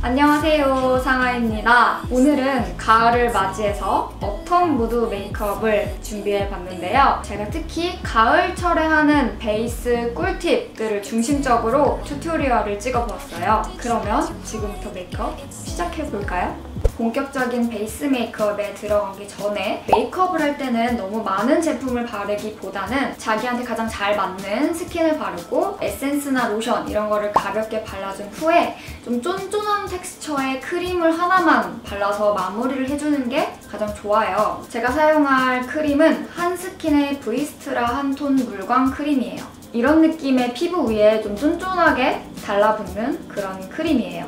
안녕하세요, 상아입니다. 오늘은 가을을 맞이해서 어텀 무드 메이크업을 준비해봤는데요. 제가 특히 가을철에 하는 베이스 꿀팁들을 중심적으로 튜토리얼을 찍어보았어요. 그러면 지금부터 메이크업 시작해볼까요? 본격적인 베이스 메이크업에 들어가기 전에 메이크업을 할 때는 너무 많은 제품을 바르기보다는 자기한테 가장 잘 맞는 스킨을 바르고 에센스나 로션 이런 거를 가볍게 발라준 후에 좀 쫀쫀한 텍스처의 크림을 하나만 발라서 마무리를 해주는 게 가장 좋아요. 제가 사용할 크림은 한스킨의 브이스트라 한톤 물광 크림이에요. 이런 느낌의 피부 위에 좀 쫀쫀하게 달라붙는 그런 크림이에요.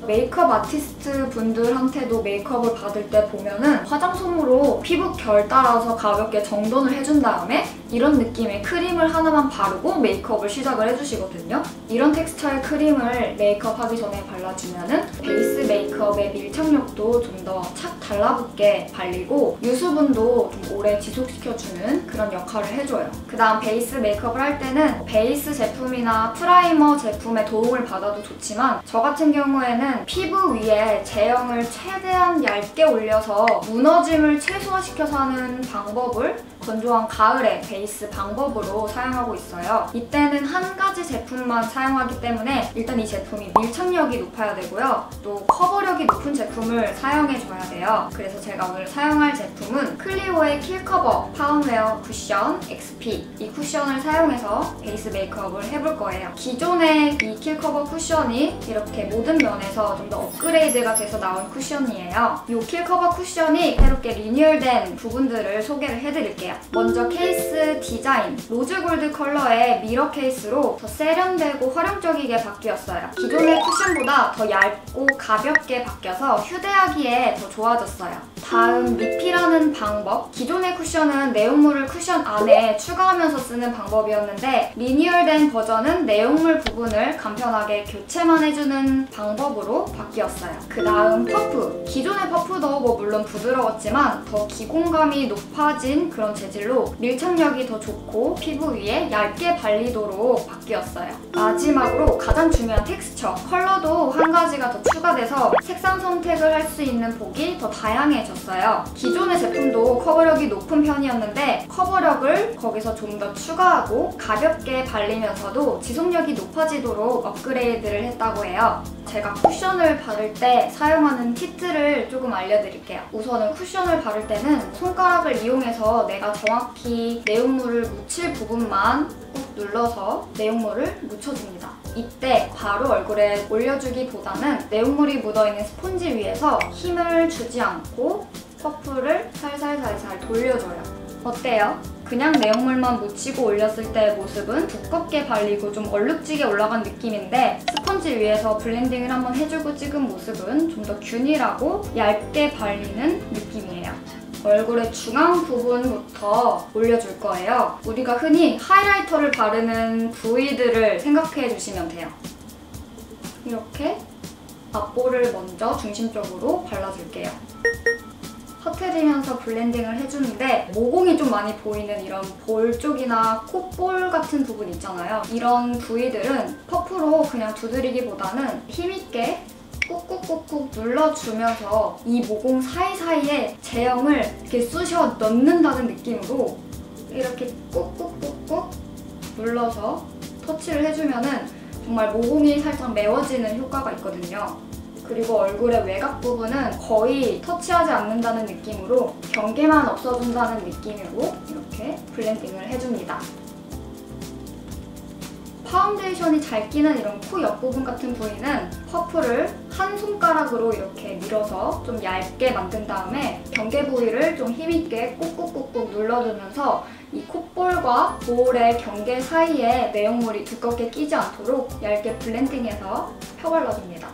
메이크업 아티스트 분들한테도 메이크업을 받을 때 보면은 화장솜으로 피부 결 따라서 가볍게 정돈을 해준 다음에 이런 느낌의 크림을 하나만 바르고 메이크업을 시작을 해주시거든요. 이런 텍스처의 크림을 메이크업 하기 전에 발라주면은 베이스 메이크업의 밀착력도 좀 더 착 달라붙게 발리고 유수분도 좀 오래 지속시켜주는 그런 역할을 해줘요. 그 다음 베이스 메이크업을 할 때는 베이스 제품이나 프라이머 제품의 도움을 받아도 좋지만 저 같은 경우에는 피부 위에 제형을 최대한 얇게 올려서 무너짐을 최소화시켜서 하는 방법을 건조한 가을의 베이스 방법으로 사용하고 있어요. 이때는 한 가지 제품만 사용하기 때문에 일단 이 제품이 밀착력이 높아야 되고요. 또 커버력이 높은 제품을 사용해줘야 돼요. 그래서 제가 오늘 사용할 제품은 클리오의 킬커버 파운웨어 쿠션 XP 이 쿠션을 사용해서 베이스 메이크업을 해볼 거예요. 기존의 이 킬커버 쿠션이 이렇게 모든 면에서 좀 더 업그레이드가 돼서 나온 쿠션이에요. 이 킬커버 쿠션이 새롭게 리뉴얼된 부분들을 소개를 해드릴게요. 먼저 케이스 디자인, 로즈골드 컬러의 미러 케이스로 더 세련되고 활용적이게 바뀌었어요. 기존의 쿠션보다 더 얇고 가볍게 바뀌어서 휴대하기에 더 좋아졌어요. 다음 리필하는 방법. 기존의 쿠션은 내용물을 쿠션 안에 추가하면서 쓰는 방법이었는데 리뉴얼된 버전은 내용물 부분을 간편하게 교체만 해주는 방법으로 바뀌었어요. 그 다음 퍼프. 기존의 퍼프도 물론 부드러웠지만 더 기공감이 높아진 그런 재질로 밀착력이 더 좋고 피부 위에 얇게 발리도록 바뀌었어요. 마지막으로 가장 중요한 텍스처. 컬러도 한 가지가 더 추가돼서 색상 선택을 할 수 있는 폭이 더 다양해졌어요. 기존의 제품도 커버력이 높은 편이었는데 커버력을 거기서 좀 더 추가하고 가볍게 발리면서도 지속력이 높아지도록 업그레이드를 했다고 해요. 제가 쿠션을 바를 때 사용하는 팁들을 조금 알려드릴게요. 우선은 쿠션을 바를 때는 손가락을 이용해서 내가 정확히 내용물을 묻힐 부분만 꾹 눌러서 내용물을 묻혀줍니다. 이때 바로 얼굴에 올려주기보다는 내용물이 묻어있는 스폰지 위에서 힘을 주지 않고 퍼프를 살살살살 돌려줘요. 어때요? 그냥 내용물만 묻히고 올렸을 때의 모습은 두껍게 발리고 좀 얼룩지게 올라간 느낌인데 스펀지 위에서 블렌딩을 한번 해주고 찍은 모습은 좀 더 균일하고 얇게 발리는 느낌이에요. 얼굴의 중앙 부분부터 올려줄 거예요. 우리가 흔히 하이라이터를 바르는 부위들을 생각해 주시면 돼요. 이렇게 앞볼을 먼저 중심적으로 발라줄게요. 터트리면서 블렌딩을 해주는데 모공이 좀 많이 보이는 이런 볼 쪽이나 콧볼 같은 부분 있잖아요. 이런 부위들은 퍼프로 그냥 두드리기보다는 힘있게 꾹꾹꾹꾹 눌러주면서 이 모공 사이사이에 제형을 이렇게 쑤셔 넣는다는 느낌으로 이렇게 꾹꾹꾹꾹 눌러서 터치를 해주면은 정말 모공이 살짝 메워지는 효과가 있거든요. 그리고 얼굴의 외곽 부분은 거의 터치하지 않는다는 느낌으로 경계만 없어준다는 느낌으로 이렇게 블렌딩을 해줍니다. 파운데이션이 잘 끼는 이런 코 옆부분 같은 부위는 퍼프를 한 손가락으로 이렇게 밀어서 좀 얇게 만든 다음에 경계 부위를 좀 힘있게 꾹꾹꾹꾹 눌러주면서 이 콧볼과 볼의 경계 사이에 내용물이 두껍게 끼지 않도록 얇게 블렌딩해서 펴발라줍니다.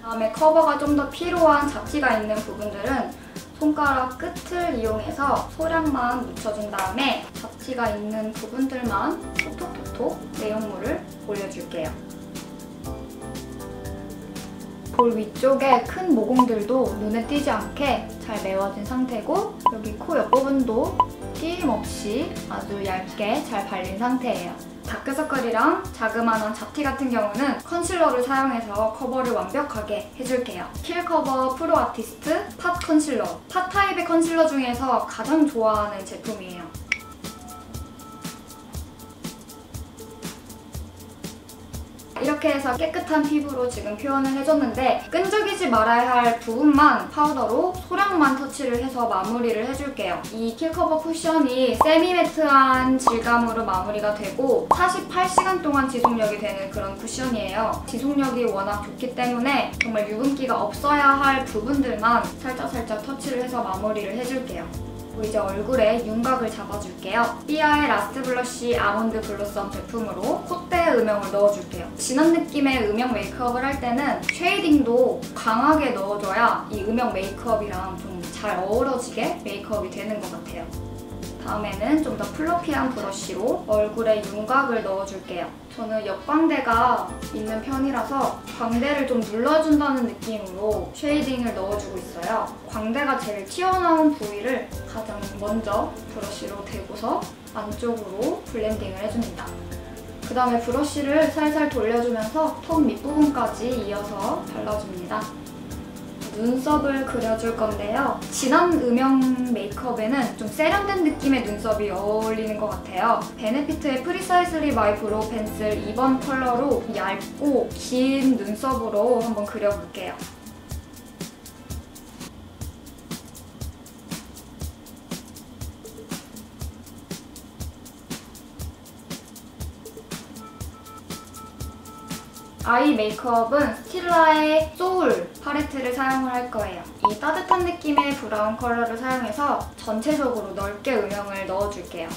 다음에 커버가 좀 더 필요한 잡티가 있는 부분들은 손가락 끝을 이용해서 소량만 묻혀준 다음에 잡티가 있는 부분들만 톡톡톡톡 내용물을 올려줄게요. 볼 위쪽에 큰 모공들도 눈에 띄지 않게 잘 메워진 상태고, 여기 코 옆부분도 띄임없이 아주 얇게 잘 발린 상태예요. 다크서클이랑 자그마한 잡티 같은 경우는 컨실러를 사용해서 커버를 완벽하게 해줄게요. 킬커버 프로 아티스트 팟 컨실러. 팟 타입의 컨실러 중에서 가장 좋아하는 제품이에요. 이렇게 해서 깨끗한 피부로 지금 표현을 해줬는데, 끈적이지 말아야 할 부분만 파우더로 소량만 터치를 해서 마무리를 해줄게요. 이 킬커버 쿠션이 세미매트한 질감으로 마무리가 되고 48시간 동안 지속력이 되는 그런 쿠션이에요. 지속력이 워낙 좋기 때문에 정말 유분기가 없어야 할 부분들만 살짝살짝 터치를 해서 마무리를 해줄게요. 이제 얼굴에 윤곽을 잡아줄게요. 삐아의 라스트 블러쉬 아몬드 블로썸 제품으로 콧대 음영을 넣어줄게요. 진한 느낌의 음영 메이크업을 할 때는 쉐이딩도 강하게 넣어줘야 이 음영 메이크업이랑 좀 잘 어우러지게 메이크업이 되는 것 같아요. 다음에는 좀 더 플러피한 브러쉬로 얼굴에 윤곽을 넣어줄게요. 저는 옆광대가 있는 편이라서 광대를 좀 눌러준다는 느낌으로 쉐이딩을 넣어주고 있어요. 광대가 제일 튀어나온 부위를 가장 먼저 브러쉬로 대고서 안쪽으로 블렌딩을 해줍니다. 그 다음에 브러쉬를 살살 돌려주면서 턱 밑부분까지 이어서 발라줍니다. 눈썹을 그려줄 건데요. 진한 음영 메이크업에는 좀 세련된 느낌의 눈썹이 어울리는 것 같아요. 베네피트의 프리사이슬리 마이 브로우 펜슬 2번 컬러로 얇고 긴 눈썹으로 한번 그려볼게요. 아이 메이크업은 스틸라의 소울 팔레트를 사용을 할 거예요. 이 따뜻한 느낌의 브라운 컬러를 사용해서 전체적으로 넓게 음영을 넣어줄게요.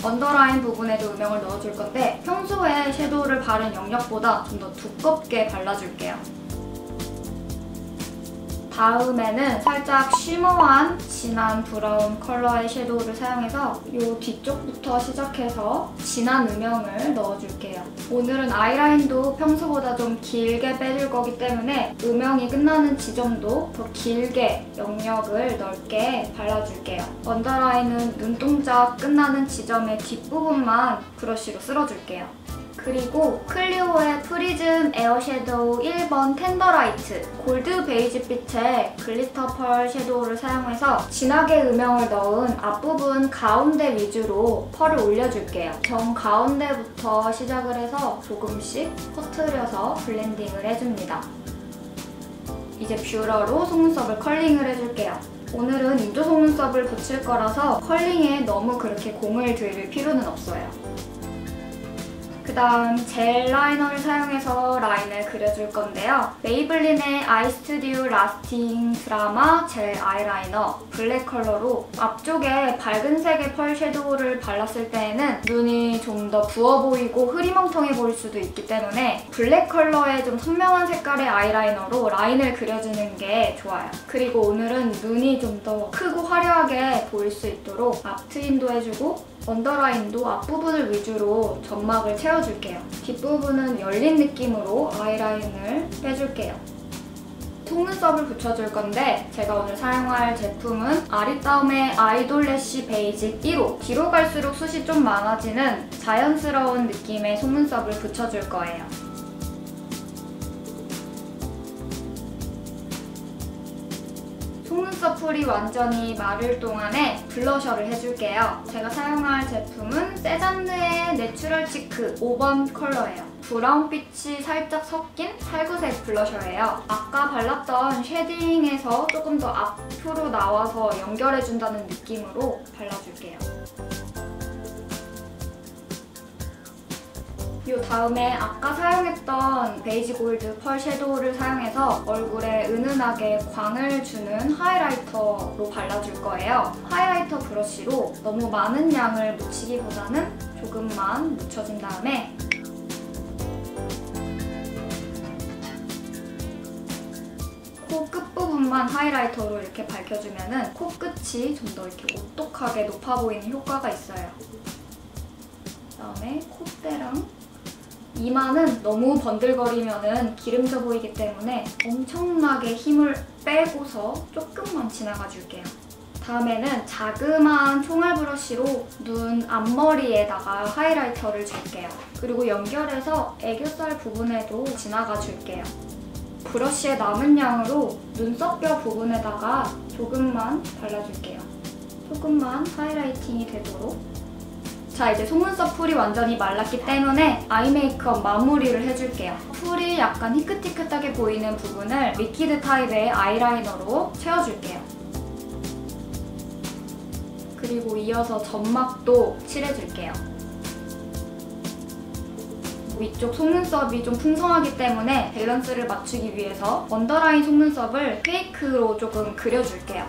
언더라인 부분에도 음영을 넣어줄 건데 평소에 섀도우를 바른 영역보다 좀 더 두껍게 발라줄게요. 다음에는 살짝 쉬머한 진한 브라운 컬러의 섀도우를 사용해서 이 뒤쪽부터 시작해서 진한 음영을 넣어줄게요. 오늘은 아이라인도 평소보다 좀 길게 빼줄 거기 때문에 음영이 끝나는 지점도 더 길게 영역을 넓게 발라줄게요. 언더라인은 눈동자 끝나는 지점의 뒷부분만 브러쉬로 쓸어줄게요. 그리고 클리오의 프리즘 에어 섀도우 1번 텐더라이트 골드 베이지빛의 글리터 펄 섀도우를 사용해서 진하게 음영을 넣은 앞부분 가운데 위주로 펄을 올려줄게요. 정 가운데부터 시작을 해서 조금씩 퍼트려서 블렌딩을 해줍니다. 이제 뷰러로 속눈썹을 컬링을 해줄게요. 오늘은 인조 속눈썹을 붙일 거라서 컬링에 너무 그렇게 공을 들일 필요는 없어요. 그 다음 젤 라이너를 사용해서 라인을 그려줄 건데요. 메이블린의 아이스튜디오 라스팅 드라마 젤 아이라이너 블랙 컬러로 앞쪽에 밝은 색의 펄 섀도우를 발랐을 때에는 눈이 좀 더 부어 보이고 흐리멍텅해 보일 수도 있기 때문에 블랙 컬러의 좀 선명한 색깔의 아이라이너로 라인을 그려주는 게 좋아요. 그리고 오늘은 눈이 좀 더 크고 화려하게 보일 수 있도록 앞 트임도 해주고 언더라인도 앞부분을 위주로 점막을 채워줄게요. 뒷부분은 열린 느낌으로 아이라인을 빼줄게요. 속눈썹을 붙여줄 건데 제가 오늘 사용할 제품은 아리따움의 아이돌래쉬 베이직 1호. 뒤로 갈수록 숱이 좀 많아지는 자연스러운 느낌의 속눈썹을 붙여줄 거예요. 속눈썹 풀이 완전히 마를 동안에 블러셔를 해줄게요. 제가 사용할 제품은 세잔느의 내추럴 치크 5번 컬러예요. 브라운빛이 살짝 섞인 살구색 블러셔예요. 아까 발랐던 쉐딩에서 조금 더 앞으로 나와서 연결해준다는 느낌으로 발라줄게요. 이 다음에 아까 사용했던 베이지 골드 펄 섀도우를 사용해서 얼굴에 은은하게 광을 주는 하이라이터로 발라줄 거예요. 하이라이터 브러쉬로 너무 많은 양을 묻히기보다는 조금만 묻혀준 다음에 코 끝부분만 하이라이터로 이렇게 밝혀주면은 코끝이 좀 더 이렇게 오똑하게 높아 보이는 효과가 있어요. 그다음에 콧대랑 이마는 너무 번들거리면은 기름져 보이기 때문에 엄청나게 힘을 빼고서 조금만 지나가 줄게요. 다음에는 자그마한 총알 브러쉬로 눈 앞머리에다가 하이라이터를 줄게요. 그리고 연결해서 애교살 부분에도 지나가 줄게요. 브러쉬의 남은 양으로 눈썹뼈 부분에다가 조금만 발라줄게요. 조금만 하이라이팅이 되도록. 자, 이제 속눈썹 풀이 완전히 말랐기 때문에 아이 메이크업 마무리를 해줄게요. 풀이 약간 희끗희끗하게 보이는 부분을 리퀴드 타입의 아이라이너로 채워줄게요. 그리고 이어서 점막도 칠해줄게요. 위쪽 속눈썹이 좀 풍성하기 때문에 밸런스를 맞추기 위해서 언더라인 속눈썹을 페이크로 조금 그려줄게요.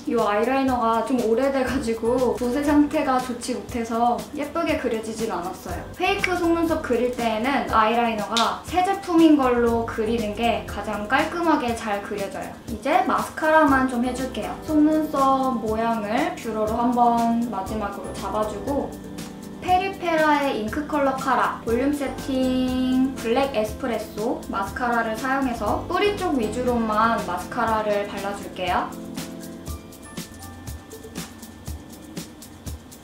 이 아이라이너가 좀 오래돼가지고 붓의 상태가 좋지 못해서 예쁘게 그려지진 않았어요. 페이크 속눈썹 그릴 때에는 아이라이너가 새 제품인 걸로 그리는 게 가장 깔끔하게 잘 그려져요. 이제 마스카라만 좀 해줄게요. 속눈썹 모양을 뷰러로 한번 마지막으로 잡아주고 페리페라의 잉크 컬러 카라 볼륨 세팅 블랙 에스프레소 마스카라를 사용해서 뿌리 쪽 위주로만 마스카라를 발라줄게요.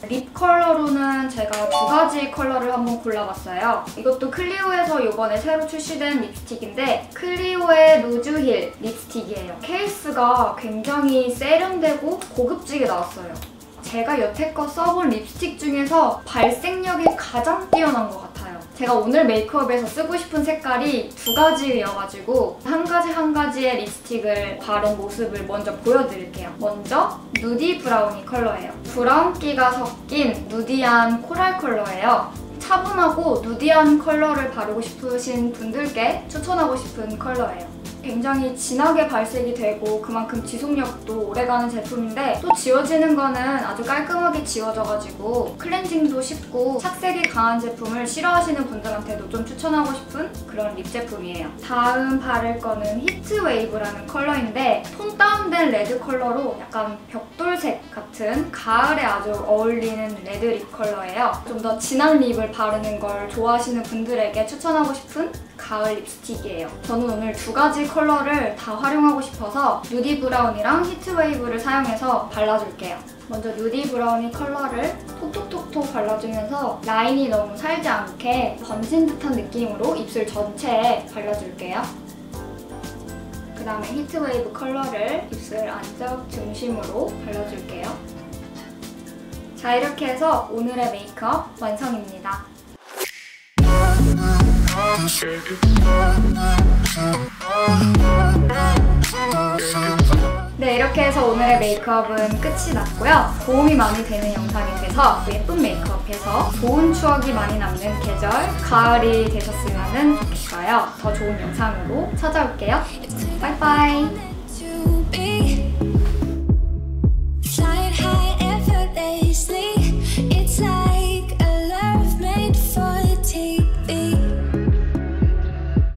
립 컬러로는 제가 두 가지 컬러를 한번 골라봤어요. 이것도 클리오에서 이번에 새로 출시된 립스틱인데 클리오의 루즈힐 립스틱이에요. 케이스가 굉장히 세련되고 고급지게 나왔어요. 제가 여태껏 써본 립스틱 중에서 발색력이 가장 뛰어난 것 같아요. 제가 오늘 메이크업에서 쓰고 싶은 색깔이 두 가지여가지고 한 가지의 립스틱을 바른 모습을 먼저 보여드릴게요. 먼저 누디 브라우니 컬러예요. 브라운기가 섞인 누디한 코랄 컬러예요. 차분하고 누디한 컬러를 바르고 싶으신 분들께 추천하고 싶은 컬러예요. 굉장히 진하게 발색이 되고 그만큼 지속력도 오래가는 제품인데 또 지워지는 거는 아주 깔끔하게 지워져가지고 클렌징도 쉽고 착색이 강한 제품을 싫어하시는 분들한테도 좀 추천하고 싶은 그런 립 제품이에요. 다음 바를 거는 히트웨이브라는 컬러인데 톤 다운된 레드 컬러로 약간 벽돌색 같은 가을에 아주 어울리는 레드 립 컬러예요. 좀 더 진한 립을 바르는 걸 좋아하시는 분들에게 추천하고 싶은 가을 립스틱이에요. 저는 오늘 두 가지 컬러를 다 활용하고 싶어서 누디 브라운이랑 히트웨이브를 사용해서 발라줄게요. 먼저 누디 브라우니 컬러를 톡톡톡톡 발라주면서 라인이 너무 살지 않게 번진 듯한 느낌으로 입술 전체에 발라줄게요. 그 다음에 히트웨이브 컬러를 입술 안쪽 중심으로 발라줄게요. 자, 이렇게 해서 오늘의 메이크업 완성입니다. 네, 이렇게 해서 오늘의 메이크업은 끝이 났고요. 도움이 많이 되는 영상이 돼서 예쁜 메이크업해서 좋은 추억이 많이 남는 계절 가을이 되셨으면 좋겠어요. 더 좋은 영상으로 찾아올게요. 빠이빠이.